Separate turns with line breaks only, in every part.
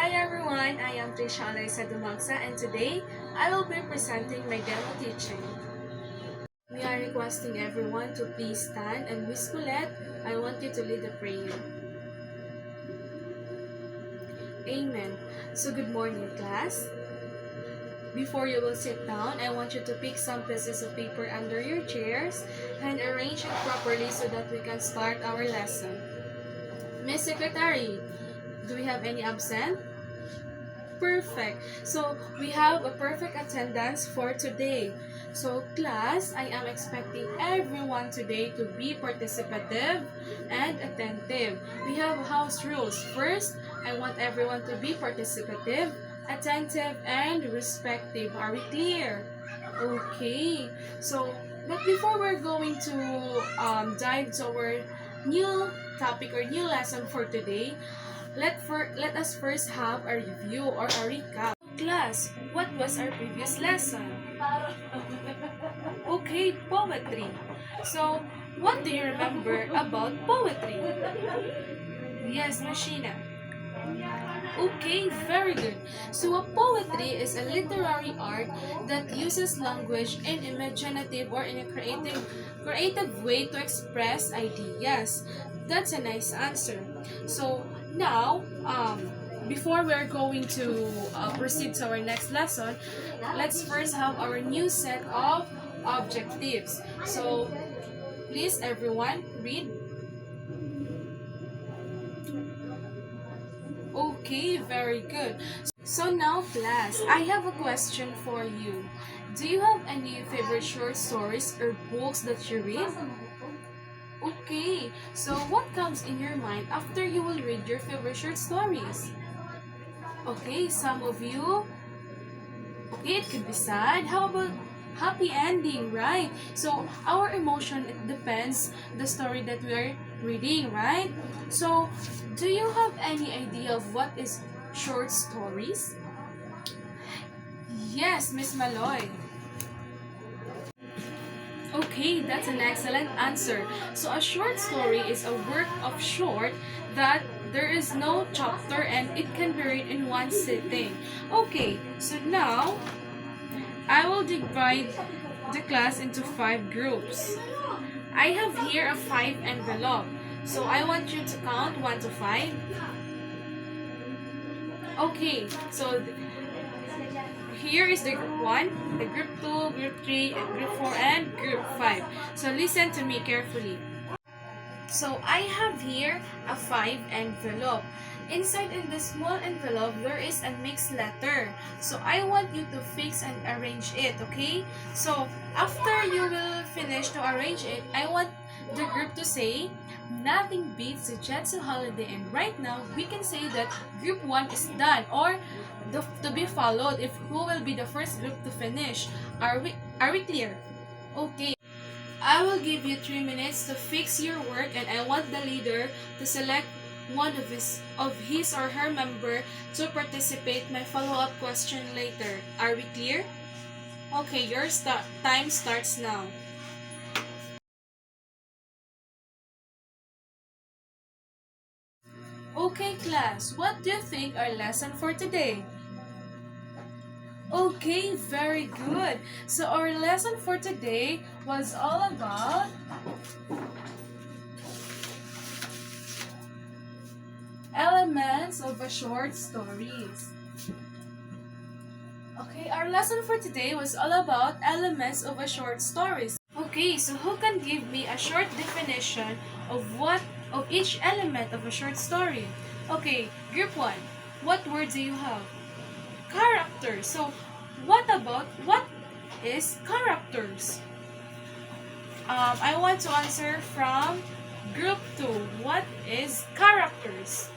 Hi everyone, I am Trisha Alaysa Dumagsa and today I will be presenting my demo teaching. We are requesting everyone to please stand and Miss Colette, I want you to lead the prayer. Amen. So good morning class. Before you will sit down, I want you to pick some pieces of paper under your chairs and arrange it properly so that we can start our lesson. Miss Secretary, do we have any absent? Perfect. So, we have a perfect attendance for today. So, class, I am expecting everyone today to be participative and attentive. We have house rules. First, I want everyone to be participative, attentive, and respective. Are we clear? Okay. So, but before we're going to dive to our new topic or new lesson for today, let us first have a review or a recap. Class, what was our previous lesson? Okay, poetry. So, what do you remember about poetry? Yes, Machina. Okay, very good. So, a poetry is a literary art that uses language in imaginative or in a creative way to express ideas. That's a nice answer. So, now, before we're going to proceed to our next lesson, let's first have our new set of objectives. So, please everyone read. Okay, very good. So now class, I have a question for you. Do you have any favorite short stories or books that you read? Okay, so what comes in your mind after you will read your favorite short stories? Okay, some of you, okay, it could be sad. How about happy ending, right? So our emotion, it depends the story that we are reading, right? So do you have any idea of what is short stories? Yes, Miss Maloy. Okay, that's an excellent answer. So a short story is a work of short that there is no chapter and it can be read in one sitting. Okay, so now I will divide the class into 5 groups. I have here a 5 envelope. So I want you to count 1 to 5. Okay, so here is the group 1, the group 2, group 3, and group 4, and group 5. So listen to me carefully. So I have here a 5 envelope. Inside in the small envelope, there is a mixed letter. So I want you to fix and arrange it, okay? So after you will finish to arrange it, I want the group to say, nothing beats the Jetsu holiday. And right now, we can say that group 1 is done or to be followed if who will be the first group to finish. Are we clear? Okay. I will give you 3 minutes to fix your work and I want the leader to select one of his or her member to participate my follow-up question later. Are we clear? Okay, your time starts now. Okay class, what do you think our lesson for today? Okay, very good. So our lesson for today was all about elements of a short stories. Okay, our lesson for today was all about elements of a short stories. Okay, so who can give me a short definition of each element of a short story? Okay, group 1. What word do you have? Character. So, what is characters? I want to answer from group 2. What is characters?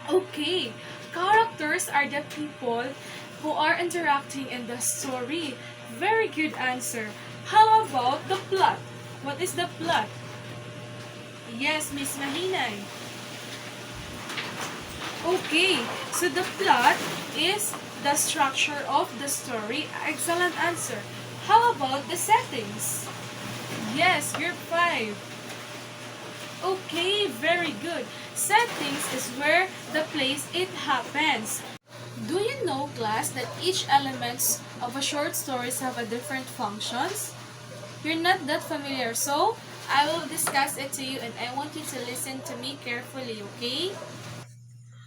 Okay, characters are the people who are interacting in the story. Very good answer. How about the plot? What is the plot? Yes, Miss Mahinay. Okay, so the plot is the structure of the story. Excellent answer. How about the settings? Yes, group 5. Okay, very good. Settings is where the place it happens. Do you know, class, that each elements of a short stories have a different functions? You're not that familiar, so I will discuss it to you and I want you to listen to me carefully, okay?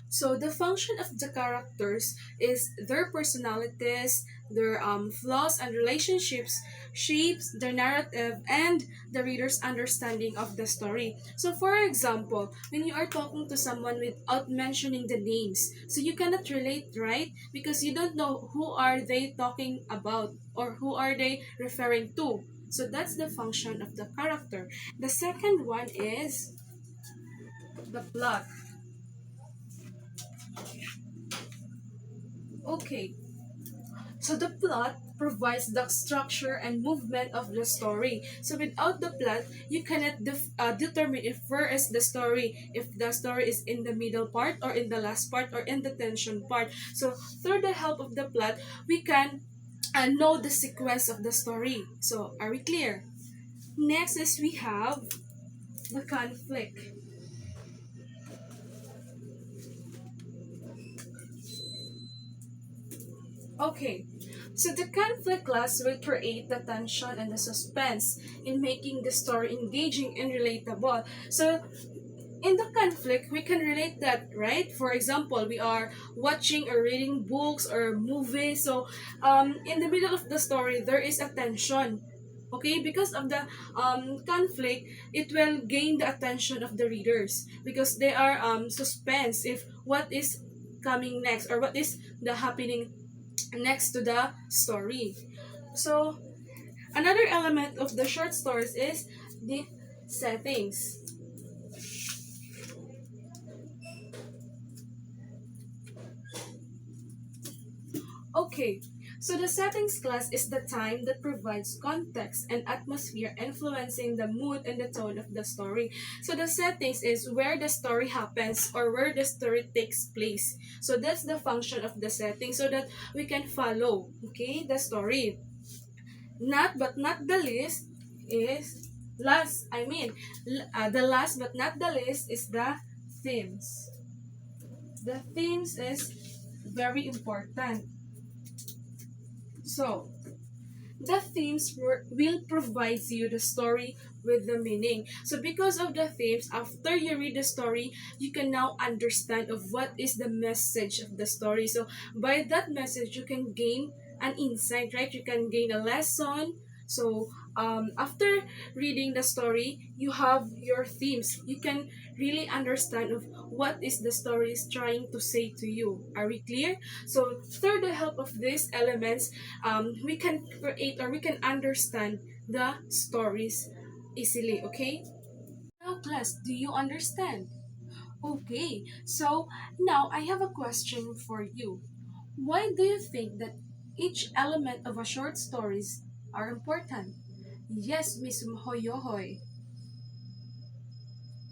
So the function of the characters is their personalities, their flaws and relationships shapes the narrative and the reader's understanding of the story. So for example, when you are talking to someone without mentioning the names, so you cannot relate, right? Because you don't know who are they talking about or who are they referring to. So that's the function of the character. The second one is the plot. Okay, so the plot provides the structure and movement of the story. So without the plot, you cannot determine if where is the story, if the story is in the middle part or in the last part or in the tension part. So through the help of the plot, we can know the sequence of the story. So are we clear? Next is we have the conflict. Okay, so the conflict class will create the tension and the suspense in making the story engaging and relatable. So in the conflict, we can relate that, right? For example, we are watching or reading books or movies. So in the middle of the story, there is a tension. Okay, because of the conflict, it will gain the attention of the readers because they are suspense if what is coming next or what is the happening next to the story. So, another element of the short stories is the settings. Okay, so the settings class is the time that provides context and atmosphere influencing the mood and the tone of the story. So the settings is where the story happens or where the story takes place. So that's the function of the setting so that we can follow, okay, the story. Not but not the least is the last but not the least is the themes. The themes is very important. So the themes will provide you the story with the meaning. So because of the themes, after you read the story, you can now understand of what is the message of the story. So by that message, you can gain an insight, right? You can gain a lesson. So after reading the story, you have your themes. You can really understand of what is the story is trying to say to you. Are we clear? So through the help of these elements, we can create or we can understand the stories easily, okay? Now, class, do you understand? Okay, so now I have a question for you. Why do you think that each element of a short stories are important? Yes, Miss Mhoyohoy.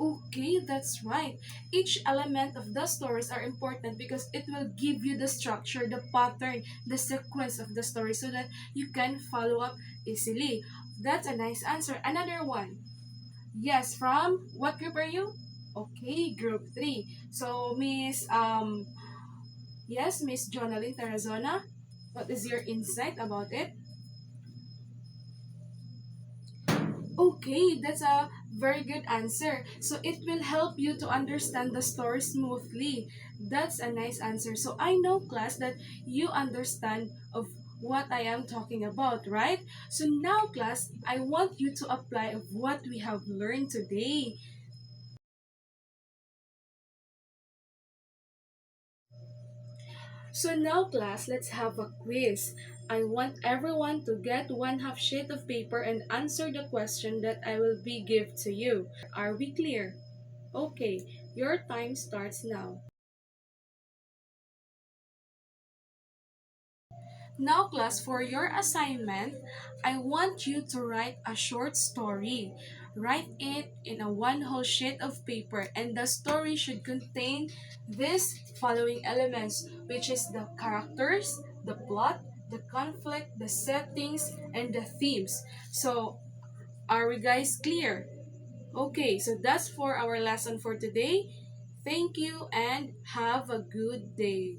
Okay, that's right. Each element of the stories are important because it will give you the structure, the pattern, the sequence of the story so that you can follow up easily. That's a nice answer. Another one. Yes, from what group are you? Okay, group 3. So, Miss Jonalyn Tarazona, what is your insight about it? Okay, that's a very good answer. So it will help you to understand the story smoothly. That's a nice answer. So I know, class, that you understand of what I am talking about, right? So now, class, I want you to apply of what we have learned today. So now, class, let's have a quiz. I want everyone to get one half sheet of paper and answer the question that I will be give to you. Are we clear? Okay, your time starts now. Now, class, for your assignment, I want you to write a short story. Write it in a one whole sheet of paper, and the story should contain these following elements, which is the characters, the plot, the conflict, the settings, and the themes. So, are we guys clear? Okay, so that's for our lesson for today. Thank you and have a good day.